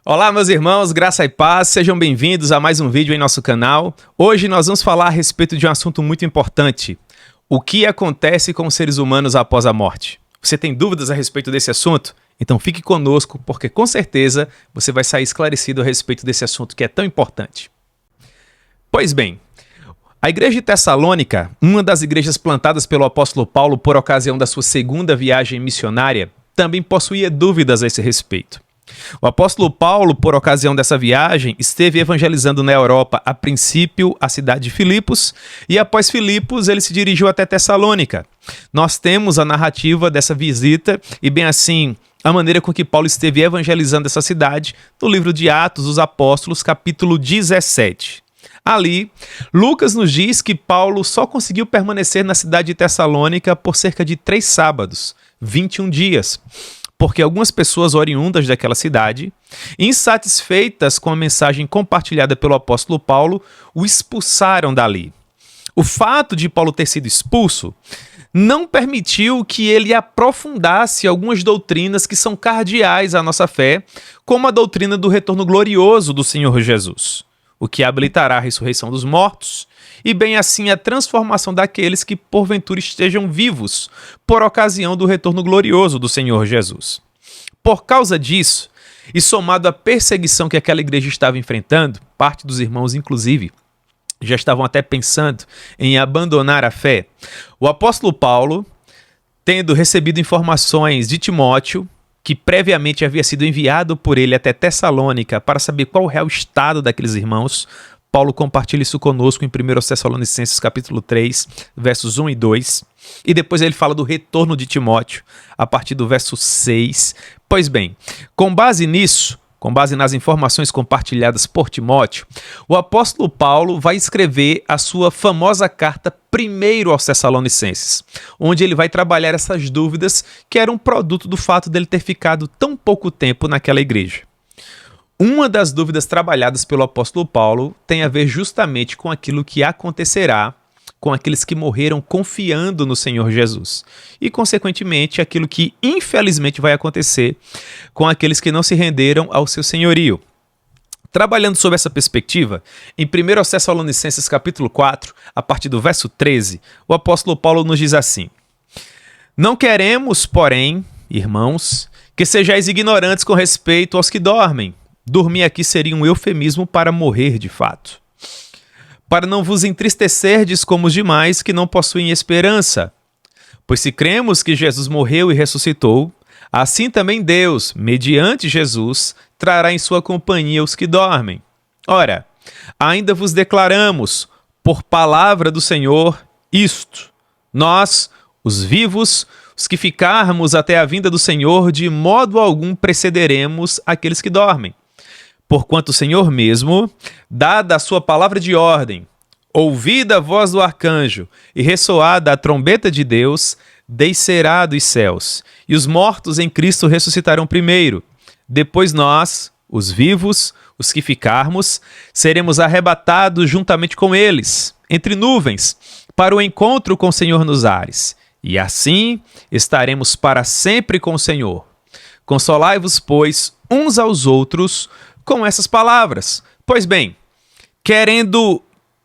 Olá, meus irmãos, graça e paz, sejam bem-vindos a mais um vídeo em nosso canal. Hoje nós vamos falar a respeito de um assunto muito importante: o que acontece com os seres humanos após a morte. Você tem dúvidas a respeito desse assunto? Então fique conosco, porque com certeza você vai sair esclarecido a respeito desse assunto que é tão importante. Pois bem, a igreja de Tessalônica, uma das igrejas plantadas pelo apóstolo Paulo por ocasião da sua segunda viagem missionária, também possuía dúvidas a esse respeito. O apóstolo Paulo, por ocasião dessa viagem, esteve evangelizando na Europa, a princípio a cidade de Filipos, e após Filipos ele se dirigiu até Tessalônica. Nós temos a narrativa dessa visita e, bem assim, a maneira com que Paulo esteve evangelizando essa cidade no livro de Atos dos Apóstolos, capítulo 17. Ali, Lucas nos diz que Paulo só conseguiu permanecer na cidade de Tessalônica por cerca de 3 sábados, 21 dias, porque algumas pessoas oriundas daquela cidade, insatisfeitas com a mensagem compartilhada pelo apóstolo Paulo, o expulsaram dali. O fato de Paulo ter sido expulso não permitiu que ele aprofundasse algumas doutrinas que são cardeais à nossa fé, como a doutrina do retorno glorioso do Senhor Jesus, o que habilitará a ressurreição dos mortos, e bem assim a transformação daqueles que porventura estejam vivos por ocasião do retorno glorioso do Senhor Jesus. Por causa disso, e somado à perseguição que aquela igreja estava enfrentando, parte dos irmãos inclusive já estavam até pensando em abandonar a fé, o apóstolo Paulo, tendo recebido informações de Timóteo, que previamente havia sido enviado por ele até Tessalônica para saber qual é o estado daqueles irmãos, Paulo compartilha isso conosco em 1 Tessalonicenses capítulo 3, versos 1 e 2. E depois ele fala do retorno de Timóteo, a partir do verso 6. Pois bem, com base nisso, com base nas informações compartilhadas por Timóteo, o apóstolo Paulo vai escrever a sua famosa carta primeiro aos Tessalonicenses, onde ele vai trabalhar essas dúvidas que eram produto do fato dele ter ficado tão pouco tempo naquela igreja. Uma das dúvidas trabalhadas pelo apóstolo Paulo tem a ver justamente com aquilo que acontecerá com aqueles que morreram confiando no Senhor Jesus e, consequentemente, aquilo que infelizmente vai acontecer com aqueles que não se renderam ao seu senhorio. Trabalhando sob essa perspectiva, em 1 Tessalonicenses capítulo 4, a partir do verso 13, o apóstolo Paulo nos diz assim: "Não queremos, porém, irmãos, que sejais ignorantes com respeito aos que dormem. Dormir aqui seria um eufemismo para morrer de fato. Para não vos entristecerdes como os demais que não possuem esperança. Pois se cremos que Jesus morreu e ressuscitou, assim também Deus, mediante Jesus, trará em sua companhia os que dormem. Ora, ainda vos declaramos, por palavra do Senhor, isto: nós, os vivos, os que ficarmos até a vinda do Senhor, de modo algum precederemos aqueles que dormem. Porquanto o Senhor mesmo, dada a sua palavra de ordem, ouvida a voz do arcanjo e ressoada a trombeta de Deus, descerá dos céus, e os mortos em Cristo ressuscitarão primeiro. Depois nós, os vivos, os que ficarmos, seremos arrebatados juntamente com eles, entre nuvens, para o encontro com o Senhor nos ares. E assim estaremos para sempre com o Senhor. Consolai-vos, pois, uns aos outros com essas palavras." Pois bem, querendo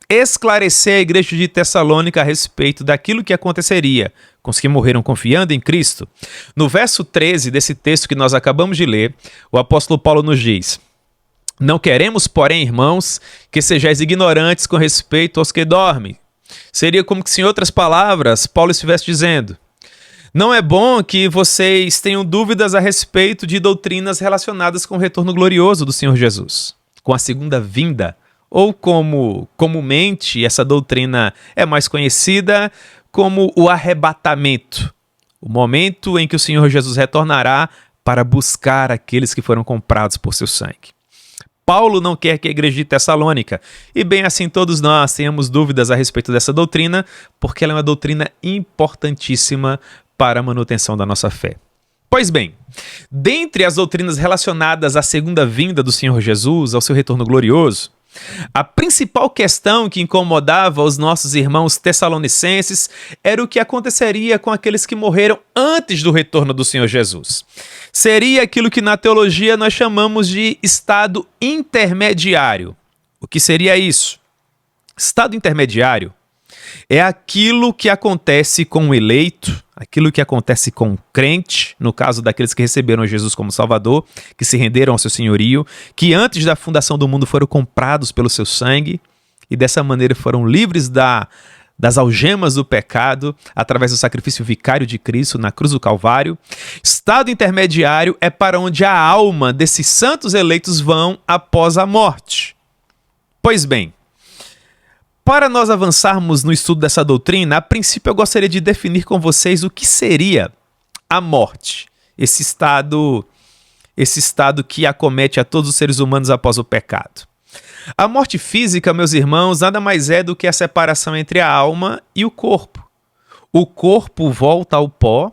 esclarecer a igreja de Tessalônica a respeito daquilo que aconteceria com os que morreram confiando em Cristo, no verso 13 desse texto que nós acabamos de ler, o apóstolo Paulo nos diz: "Não queremos, porém, irmãos, que sejais ignorantes com respeito aos que dormem." Seria como que, em outras palavras, Paulo estivesse dizendo: não é bom que vocês tenham dúvidas a respeito de doutrinas relacionadas com o retorno glorioso do Senhor Jesus, com a segunda vinda, ou como comumente essa doutrina é mais conhecida como o arrebatamento, o momento em que o Senhor Jesus retornará para buscar aqueles que foram comprados por seu sangue. Paulo não quer que a igreja de Tessalônica, e bem assim todos nós, tenhamos dúvidas a respeito dessa doutrina, porque ela é uma doutrina importantíssima para a manutenção da nossa fé. Pois bem, dentre as doutrinas relacionadas à segunda vinda do Senhor Jesus, ao seu retorno glorioso, A principal questão que incomodava os nossos irmãos tessalonicenses era o que aconteceria com aqueles que morreram antes do retorno do Senhor Jesus. Seria aquilo que na teologia nós chamamos de estado intermediário. O que seria isso? Estado intermediário é aquilo que acontece com o eleito, aquilo que acontece com o crente, no caso daqueles que receberam Jesus como Salvador, que se renderam ao seu senhorio, que antes da fundação do mundo foram comprados pelo seu sangue e dessa maneira foram livres das algemas do pecado através do sacrifício vicário de Cristo na cruz do Calvário. Estado intermediário é para onde a alma desses santos eleitos vão após a morte. Pois bem, para nós avançarmos no estudo dessa doutrina, a princípio eu gostaria de definir com vocês o que seria a morte, esse estado que acomete a todos os seres humanos após o pecado. A morte física, meus irmãos, nada mais é do que a separação entre a alma e o corpo. O corpo volta ao pó,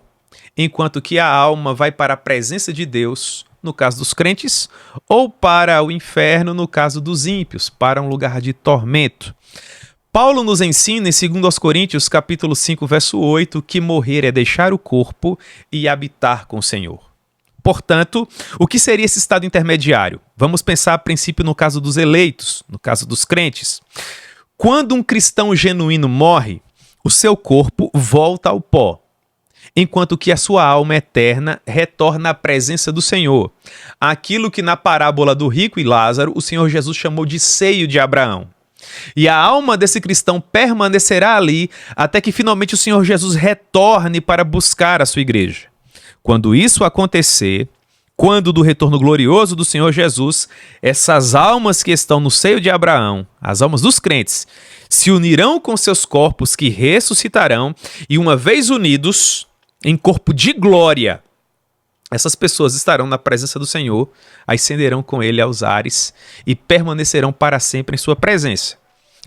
enquanto que a alma vai para a presença de Deus, no caso dos crentes, ou para o inferno, no caso dos ímpios, para um lugar de tormento. Paulo nos ensina em 2 Coríntios, capítulo 5, verso 8, que morrer é deixar o corpo e habitar com o Senhor. Portanto, o que seria esse estado intermediário? Vamos pensar a princípio no caso dos eleitos, no caso dos crentes. Quando um cristão genuíno morre, o seu corpo volta ao pó, enquanto que a sua alma eterna retorna à presença do Senhor. Aquilo que na parábola do rico e Lázaro, o Senhor Jesus chamou de seio de Abraão. E a alma desse cristão permanecerá ali até que finalmente o Senhor Jesus retorne para buscar a sua igreja. Quando isso acontecer, quando do retorno glorioso do Senhor Jesus, essas almas que estão no seio de Abraão, as almas dos crentes, se unirão com seus corpos que ressuscitarão e uma vez unidos em corpo de glória, essas pessoas estarão na presença do Senhor, ascenderão com ele aos ares e permanecerão para sempre em sua presença.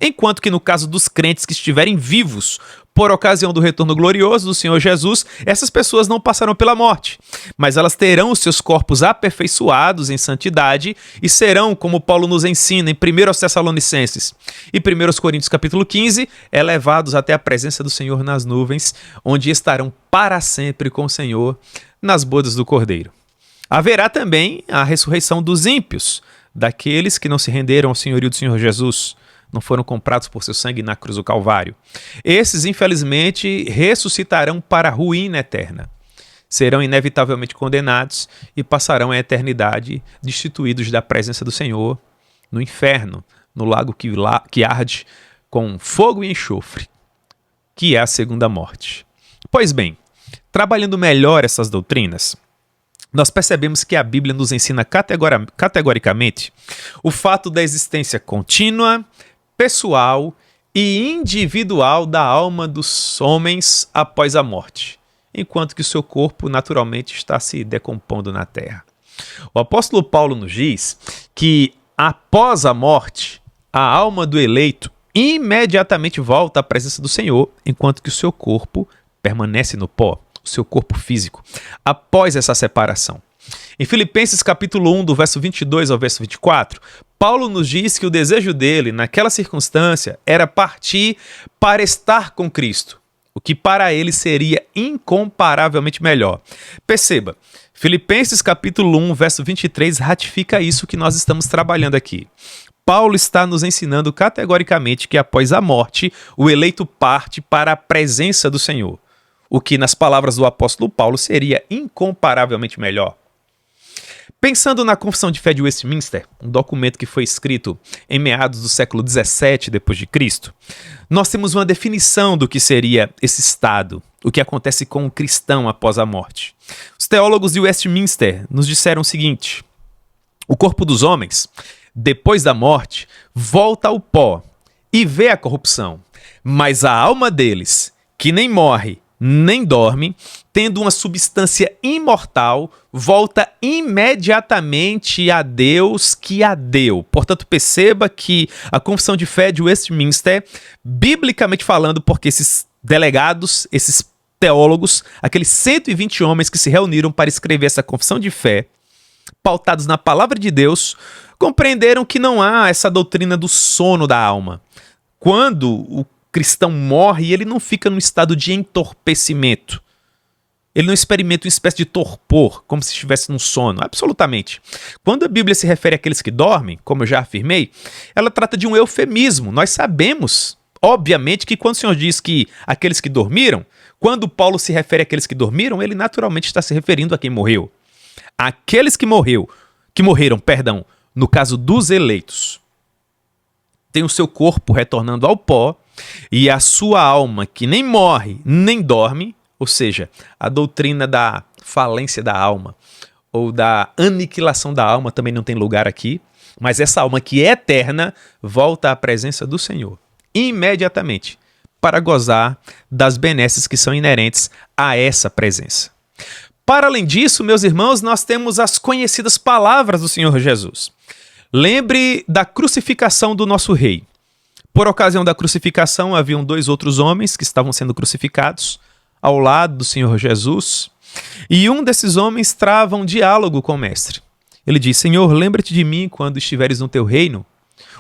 Enquanto que no caso dos crentes que estiverem vivos por ocasião do retorno glorioso do Senhor Jesus, essas pessoas não passarão pela morte, mas elas terão os seus corpos aperfeiçoados em santidade e serão, como Paulo nos ensina em 1 aos Tessalonicenses e 1 Coríntios capítulo 15, elevados até a presença do Senhor nas nuvens, onde estarão para sempre com o Senhor nas bodas do Cordeiro. Haverá também a ressurreição dos ímpios, daqueles que não se renderam ao senhorio do Senhor Jesus, não foram comprados por seu sangue na cruz do Calvário. Esses, infelizmente, ressuscitarão para a ruína eterna. Serão inevitavelmente condenados e passarão a eternidade destituídos da presença do Senhor no inferno, no lago que arde com fogo e enxofre, que é a segunda morte. Pois bem, trabalhando melhor essas doutrinas, nós percebemos que a Bíblia nos ensina categoricamente o fato da existência contínua, pessoal e individual da alma dos homens após a morte, enquanto que o seu corpo naturalmente está se decompondo na terra. O apóstolo Paulo nos diz que após a morte, a alma do eleito imediatamente volta à presença do Senhor, enquanto que o seu corpo permanece no pó, o seu corpo físico, após essa separação. Em Filipenses capítulo 1, do verso 22 ao verso 24, Paulo nos diz que o desejo dele, naquela circunstância, era partir para estar com Cristo, o que para ele seria incomparavelmente melhor. Perceba, Filipenses capítulo 1, verso 23, ratifica isso que nós estamos trabalhando aqui. Paulo está nos ensinando categoricamente que após a morte, o eleito parte para a presença do Senhor, o que nas palavras do apóstolo Paulo seria incomparavelmente melhor. Pensando na Confissão de Fé de Westminster, um documento que foi escrito em meados do século XVII d.C., nós temos uma definição do que seria esse estado, o que acontece com o cristão após a morte. Os teólogos de Westminster nos disseram o seguinte: o corpo dos homens, depois da morte, volta ao pó e vê a corrupção, mas a alma deles, que nem morre nem dorme, tendo uma substância imortal, volta imediatamente a Deus que a deu. Portanto, perceba que a Confissão de Fé de Westminster, biblicamente falando, porque esses delegados, esses teólogos, aqueles 120 homens que se reuniram para escrever essa Confissão de Fé, pautados na palavra de Deus, compreenderam que não há essa doutrina do sono da alma. Quando o cristão morre, ele não fica num estado de entorpecimento. Ele não experimenta uma espécie de torpor, como se estivesse num sono, absolutamente. Quando a Bíblia se refere àqueles que dormem, como eu já afirmei, ela trata de um eufemismo. Nós sabemos, obviamente, que quando o Senhor diz que aqueles que dormiram, quando Paulo se refere àqueles que dormiram, ele naturalmente está se referindo a quem morreu. Aqueles que morreram, no caso dos eleitos, tem o seu corpo retornando ao pó e a sua alma, que nem morre, nem dorme, ou seja, a doutrina da falência da alma ou da aniquilação da alma também não tem lugar aqui, mas essa alma que é eterna volta à presença do Senhor imediatamente para gozar das benesses que são inerentes a essa presença. Para além disso, meus irmãos, nós temos as conhecidas palavras do Senhor Jesus. Lembre da crucificação do nosso rei. Por ocasião da crucificação, haviam 2 outros homens que estavam sendo crucificados ao lado do Senhor Jesus, e um desses homens trava um diálogo com o mestre. Ele diz: Senhor, lembra-te de mim quando estiveres no teu reino.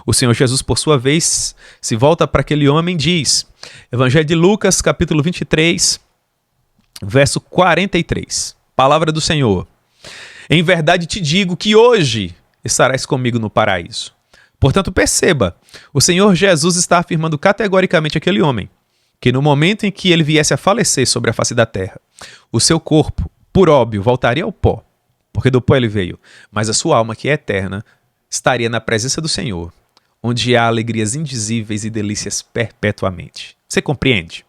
O Senhor Jesus, por sua vez, se volta para aquele homem e diz, Evangelho de Lucas, capítulo 23, verso 43, palavra do Senhor: em verdade te digo que hoje estarás comigo no paraíso. Portanto, perceba, o Senhor Jesus está afirmando categoricamente àquele homem que no momento em que ele viesse a falecer sobre a face da terra, o seu corpo, por óbvio, voltaria ao pó, porque do pó ele veio, mas a sua alma, que é eterna, estaria na presença do Senhor, onde há alegrias indizíveis e delícias perpetuamente. Você compreende?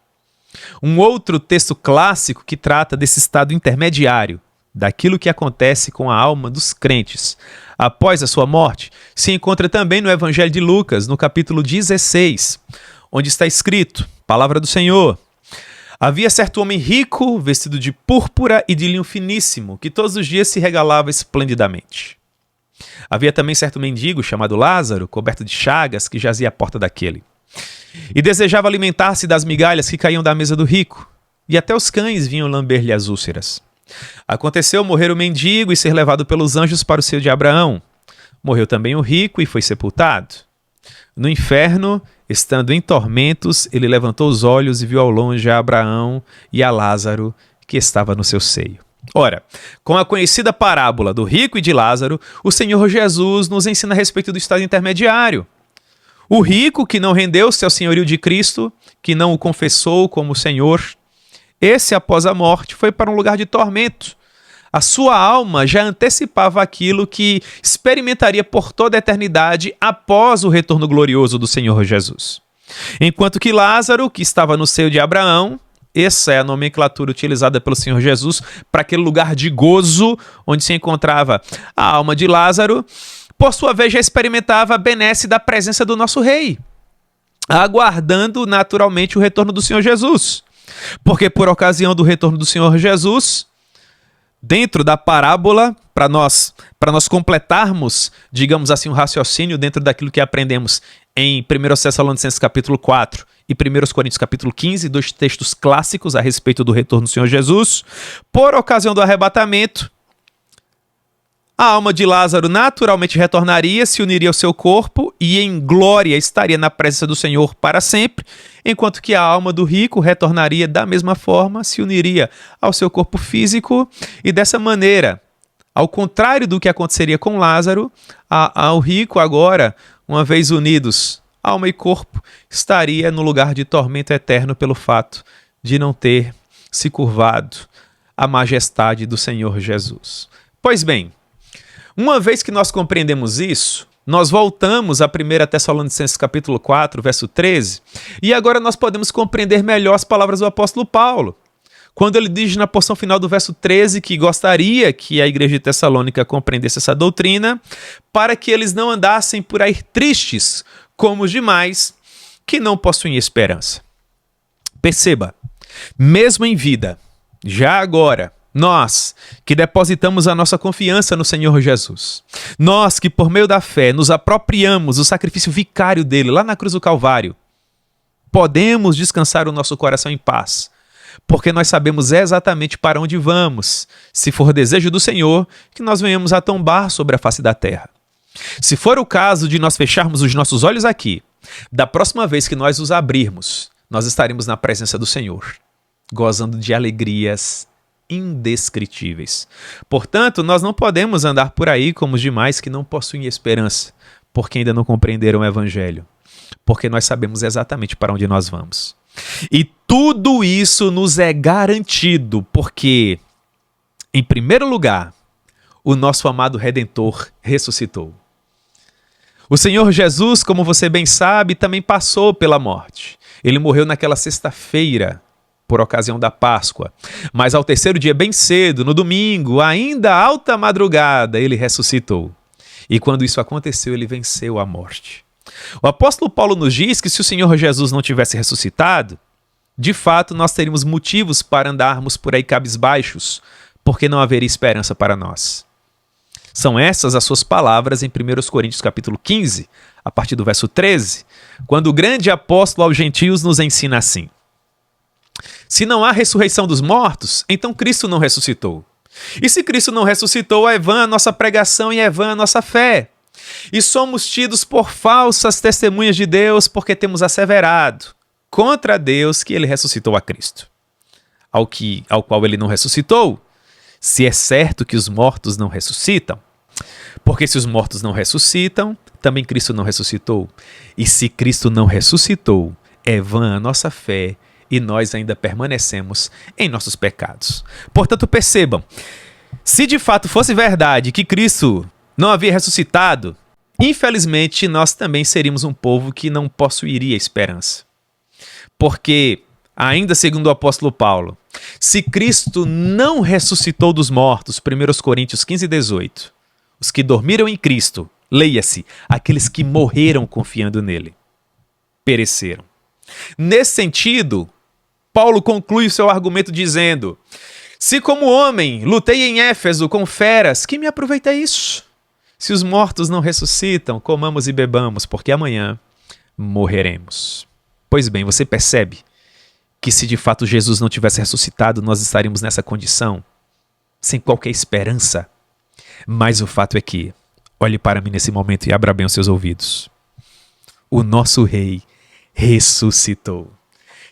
Um outro texto clássico que trata desse estado intermediário, daquilo que acontece com a alma dos crentes após a sua morte, se encontra também no Evangelho de Lucas, no capítulo 16, onde está escrito, palavra do Senhor: havia certo homem rico, vestido de púrpura e de linho finíssimo, que todos os dias se regalava esplendidamente. Havia também certo mendigo chamado Lázaro, coberto de chagas, que jazia à porta daquele. E desejava alimentar-se das migalhas que caíam da mesa do rico, e até os cães vinham lamber-lhe as úlceras. Aconteceu morrer o mendigo e ser levado pelos anjos para o seio de Abraão. Morreu também o rico e foi sepultado. No inferno, estando em tormentos, ele levantou os olhos e viu ao longe a Abraão e a Lázaro, que estava no seu seio. Ora, com a conhecida parábola do rico e de Lázaro, o Senhor Jesus nos ensina a respeito do estado intermediário. O rico que não rendeu-se ao senhorio de Cristo, que não o confessou como Senhor, esse, após a morte, foi para um lugar de tormento. A sua alma já antecipava aquilo que experimentaria por toda a eternidade após o retorno glorioso do Senhor Jesus. Enquanto que Lázaro, que estava no seio de Abraão, essa é a nomenclatura utilizada pelo Senhor Jesus para aquele lugar de gozo onde se encontrava a alma de Lázaro, por sua vez já experimentava a benesse da presença do nosso rei, aguardando naturalmente o retorno do Senhor Jesus. Porque por ocasião do retorno do Senhor Jesus, dentro da parábola, para nós completarmos, digamos assim, um raciocínio dentro daquilo que aprendemos em 1 Tessalonicenses capítulo 4 e 1 Coríntios capítulo 15, 2 textos clássicos a respeito do retorno do Senhor Jesus, por ocasião do arrebatamento, a alma de Lázaro naturalmente retornaria, se uniria ao seu corpo e em glória estaria na presença do Senhor para sempre, enquanto que a alma do rico retornaria da mesma forma, se uniria ao seu corpo físico e dessa maneira, ao contrário do que aconteceria com Lázaro, ao rico agora, uma vez unidos, alma e corpo, estaria no lugar de tormento eterno pelo fato de não ter se curvado à majestade do Senhor Jesus. Pois bem, uma vez que nós compreendemos isso, nós voltamos a 1 Tessalonicenses capítulo 4, verso 13, e agora nós podemos compreender melhor as palavras do apóstolo Paulo, quando ele diz na porção final do verso 13 que gostaria que a igreja de Tessalônica compreendesse essa doutrina, para que eles não andassem por aí tristes, como os demais, que não possuem esperança. Perceba, mesmo em vida, já agora, nós que depositamos a nossa confiança no Senhor Jesus, nós que por meio da fé nos apropriamos do sacrifício vicário dele lá na cruz do Calvário, podemos descansar o nosso coração em paz, porque nós sabemos exatamente para onde vamos, se for desejo do Senhor, que nós venhamos a tombar sobre a face da terra. Se for o caso de nós fecharmos os nossos olhos aqui, da próxima vez que nós os abrirmos, nós estaremos na presença do Senhor, gozando de alegrias indescritíveis. Portanto, nós não podemos andar por aí como os demais que não possuem esperança, porque ainda não compreenderam o Evangelho, porque nós sabemos exatamente para onde nós vamos. E tudo isso nos é garantido, porque, em primeiro lugar, o nosso amado Redentor ressuscitou. O Senhor Jesus, como você bem sabe, também passou pela morte. Ele morreu naquela sexta-feira, por ocasião da Páscoa. Mas ao terceiro dia, bem cedo, no domingo, ainda alta madrugada, ele ressuscitou. E quando isso aconteceu, ele venceu a morte. O apóstolo Paulo nos diz que se o Senhor Jesus não tivesse ressuscitado, de fato nós teríamos motivos para andarmos por aí cabisbaixos, porque não haveria esperança para nós. São essas as suas palavras em 1 Coríntios capítulo 15, a partir do verso 13, quando o grande apóstolo aos gentios nos ensina assim: se não há ressurreição dos mortos, então Cristo não ressuscitou. E se Cristo não ressuscitou, é vã a nossa pregação e é vã a nossa fé. E somos tidos por falsas testemunhas de Deus, porque temos asseverado contra Deus que ele ressuscitou a Cristo, ao qual ele não ressuscitou, se é certo que os mortos não ressuscitam. Porque se os mortos não ressuscitam, também Cristo não ressuscitou. E se Cristo não ressuscitou, é vã a nossa fé e nós ainda permanecemos em nossos pecados. Portanto, percebam, se de fato fosse verdade que Cristo não havia ressuscitado, infelizmente nós também seríamos um povo que não possuiria esperança. Porque, ainda segundo o apóstolo Paulo, se Cristo não ressuscitou dos mortos, 1 Coríntios 15, 18, os que dormiram em Cristo, leia-se, aqueles que morreram confiando nele, pereceram. Nesse sentido, Paulo conclui o seu argumento dizendo: se como homem lutei em Éfeso com feras, que me aproveita isso? Se os mortos não ressuscitam, comamos e bebamos, porque amanhã morreremos. Pois bem, você percebe que se de fato Jesus não tivesse ressuscitado, nós estaríamos nessa condição, sem qualquer esperança. Mas o fato é que, olhe para mim nesse momento e abra bem os seus ouvidos. O nosso rei ressuscitou.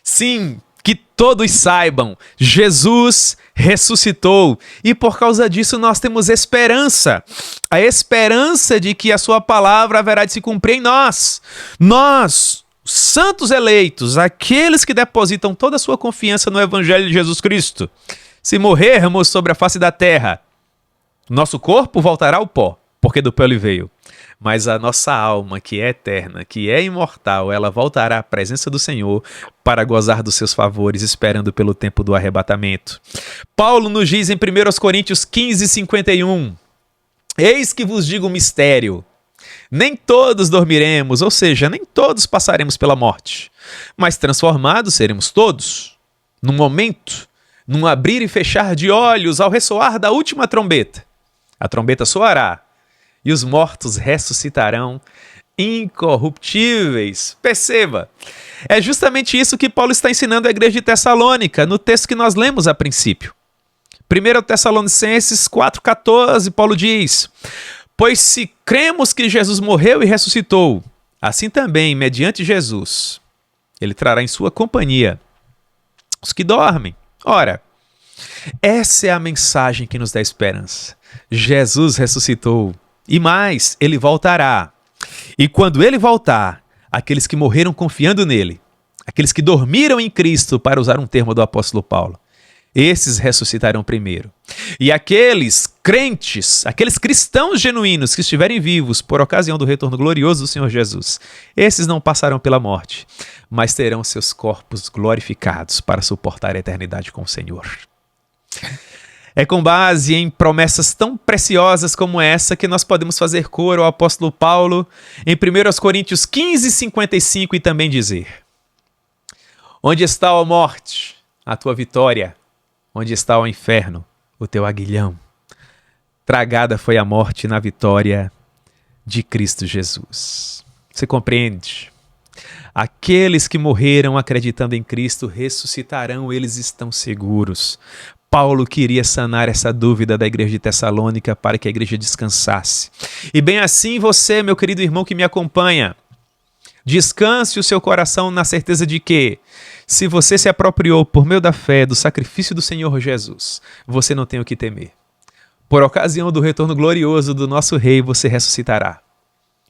Sim, que todos saibam, Jesus ressuscitou. E por causa disso nós temos esperança. A esperança de que a sua palavra haverá de se cumprir em nós. Nós, os santos eleitos, aqueles que depositam toda a sua confiança no Evangelho de Jesus Cristo. Se morrermos sobre a face da terra, nosso corpo voltará ao pó, porque do pó ele veio. Mas a nossa alma, que é eterna, que é imortal, ela voltará à presença do Senhor para gozar dos seus favores, esperando pelo tempo do arrebatamento. Paulo nos diz em 1 Coríntios 15, 51, eis que vos digo um mistério. Nem todos dormiremos, ou seja, nem todos passaremos pela morte, mas transformados seremos todos, num momento, num abrir e fechar de olhos, ao ressoar da última trombeta. A trombeta soará, e os mortos ressuscitarão incorruptíveis. Perceba, é justamente isso que Paulo está ensinando à igreja de Tessalônica, no texto que nós lemos a princípio. 1 Tessalonicenses 4,14, Paulo diz: pois se cremos que Jesus morreu e ressuscitou, assim também, mediante Jesus, ele trará em sua companhia os que dormem. Ora, essa é a mensagem que nos dá esperança. Jesus ressuscitou. E mais, ele voltará. E quando ele voltar, aqueles que morreram confiando nele, aqueles que dormiram em Cristo, para usar um termo do apóstolo Paulo, esses ressuscitarão primeiro. E aqueles crentes, aqueles cristãos genuínos que estiverem vivos por ocasião do retorno glorioso do Senhor Jesus, esses não passarão pela morte, mas terão seus corpos glorificados para suportar a eternidade com o Senhor. É com base em promessas tão preciosas como essa que nós podemos fazer coro ao apóstolo Paulo em 1 Coríntios 15, 55 e também dizer: onde está, ó morte, a tua vitória? Onde está, ó inferno, o teu aguilhão? Tragada foi a morte na vitória de Cristo Jesus. Você compreende? Aqueles que morreram acreditando em Cristo ressuscitarão, eles estão seguros. Paulo queria sanar essa dúvida da igreja de Tessalônica para que a igreja descansasse. E bem assim você, meu querido irmão que me acompanha, descanse o seu coração na certeza de que, se você se apropriou por meio da fé do sacrifício do Senhor Jesus, você não tem o que temer. Por ocasião do retorno glorioso do nosso Rei, você ressuscitará.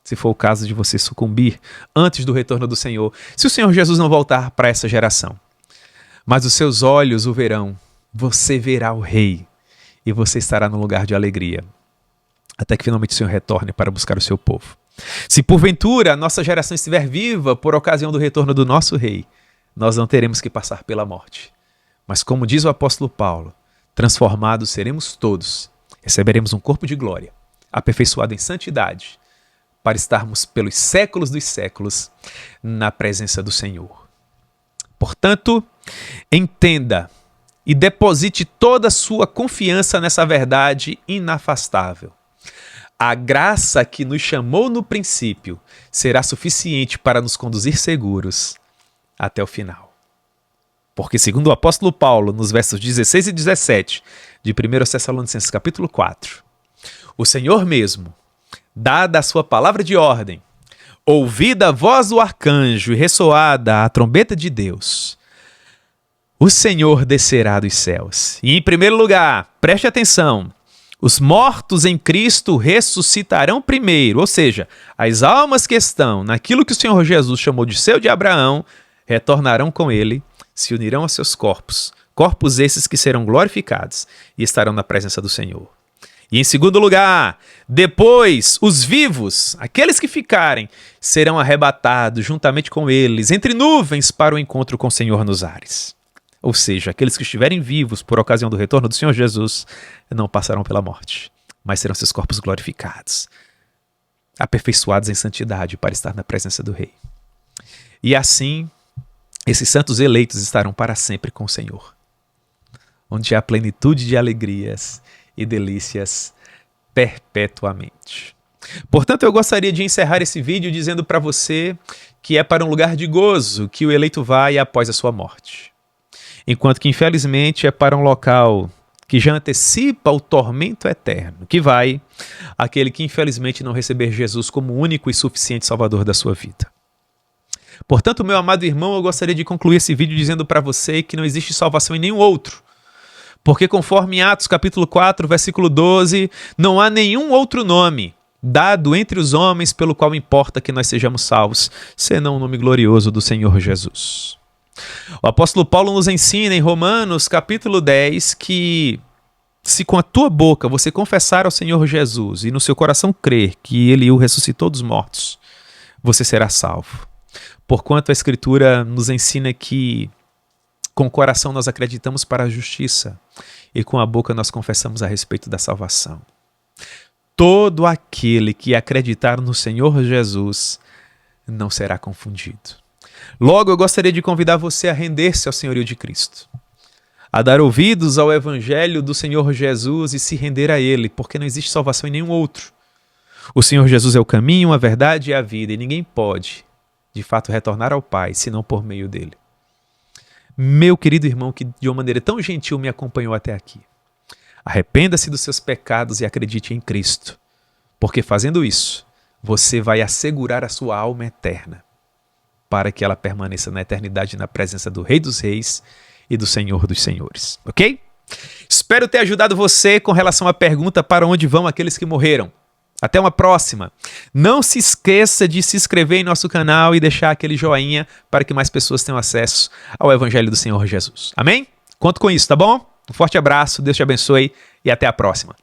Se for o caso de você sucumbir antes do retorno do Senhor, se o Senhor Jesus não voltar para essa geração. Mas os seus olhos o verão, você verá o Rei e você estará no lugar de alegria, até que finalmente o Senhor retorne para buscar o seu povo. Se porventura a nossa geração estiver viva por ocasião do retorno do nosso Rei, nós não teremos que passar pela morte. Mas como diz o apóstolo Paulo, transformados seremos todos, receberemos um corpo de glória, aperfeiçoado em santidade, para estarmos pelos séculos dos séculos na presença do Senhor. Portanto, entenda e deposite toda a sua confiança nessa verdade inafastável. A graça que nos chamou no princípio será suficiente para nos conduzir seguros até o final. Porque, segundo o apóstolo Paulo, nos versos 16 e 17 de 1 Tessalonicenses capítulo 4, o Senhor mesmo, dada a sua palavra de ordem, ouvida a voz do arcanjo e ressoada a trombeta de Deus, o Senhor descerá dos céus. E em primeiro lugar, preste atenção, os mortos em Cristo ressuscitarão primeiro, ou seja, as almas que estão naquilo que o Senhor Jesus chamou de seu de Abraão, retornarão com ele, se unirão aos seus corpos, corpos esses que serão glorificados e estarão na presença do Senhor. E em segundo lugar, depois os vivos, aqueles que ficarem, serão arrebatados juntamente com eles, entre nuvens para o encontro com o Senhor nos ares. Ou seja, aqueles que estiverem vivos por ocasião do retorno do Senhor Jesus não passarão pela morte, mas serão seus corpos glorificados, aperfeiçoados em santidade para estar na presença do Rei. E assim, esses santos eleitos estarão para sempre com o Senhor, onde há plenitude de alegrias e delícias perpetuamente. Portanto, eu gostaria de encerrar esse vídeo dizendo para você que é para um lugar de gozo que o eleito vai após a sua morte, enquanto que, infelizmente, é para um local que já antecipa o tormento eterno, que vai aquele que, infelizmente, não receber Jesus como único e suficiente Salvador da sua vida. Portanto, meu amado irmão, eu gostaria de concluir esse vídeo dizendo para você que não existe salvação em nenhum outro, porque conforme em Atos capítulo 4, versículo 12, não há nenhum outro nome dado entre os homens pelo qual importa que nós sejamos salvos, senão o nome glorioso do Senhor Jesus. O apóstolo Paulo nos ensina em Romanos capítulo 10 que se com a tua boca você confessar ao Senhor Jesus e no seu coração crer que ele o ressuscitou dos mortos, você será salvo. Porquanto a Escritura nos ensina que com o coração nós acreditamos para a justiça e com a boca nós confessamos a respeito da salvação. Todo aquele que acreditar no Senhor Jesus não será confundido. Logo, eu gostaria de convidar você a render-se ao senhorio de Cristo, a dar ouvidos ao Evangelho do Senhor Jesus e se render a Ele, porque não existe salvação em nenhum outro. O Senhor Jesus é o caminho, a verdade e a vida, e ninguém pode, de fato, retornar ao Pai, senão por meio dele. Meu querido irmão que de uma maneira tão gentil me acompanhou até aqui, arrependa-se dos seus pecados e acredite em Cristo, porque fazendo isso, você vai assegurar a sua alma eterna, para que ela permaneça na eternidade na presença do Rei dos Reis e do Senhor dos Senhores, ok? Espero ter ajudado você com relação à pergunta para onde vão aqueles que morreram. Até uma próxima. Não se esqueça de se inscrever em nosso canal e deixar aquele joinha para que mais pessoas tenham acesso ao Evangelho do Senhor Jesus. Amém? Conto com isso, tá bom? Um forte abraço, Deus te abençoe e até a próxima.